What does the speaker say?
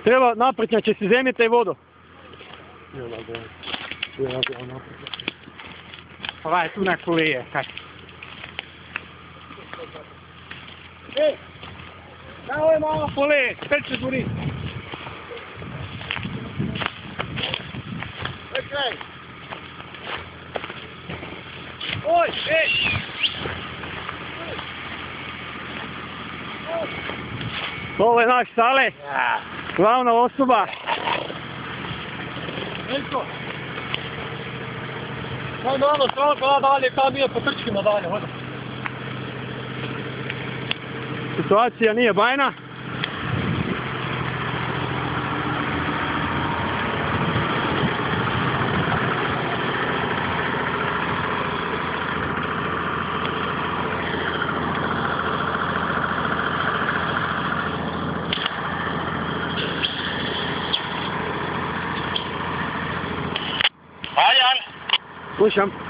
Treba naprtnjače si zemljite i vodu. Ovaj tu neko lije, kaj. Ej! Daj ovo malo polije, peče gori. Čekaj! Oj, ej! Ovo je naš Sale, glavna osoba. Veljko! Kaj malo strano kada dalje, kada nije po trčkima dalje, hoda. Situacija nije bajna. Aljan! Slušam.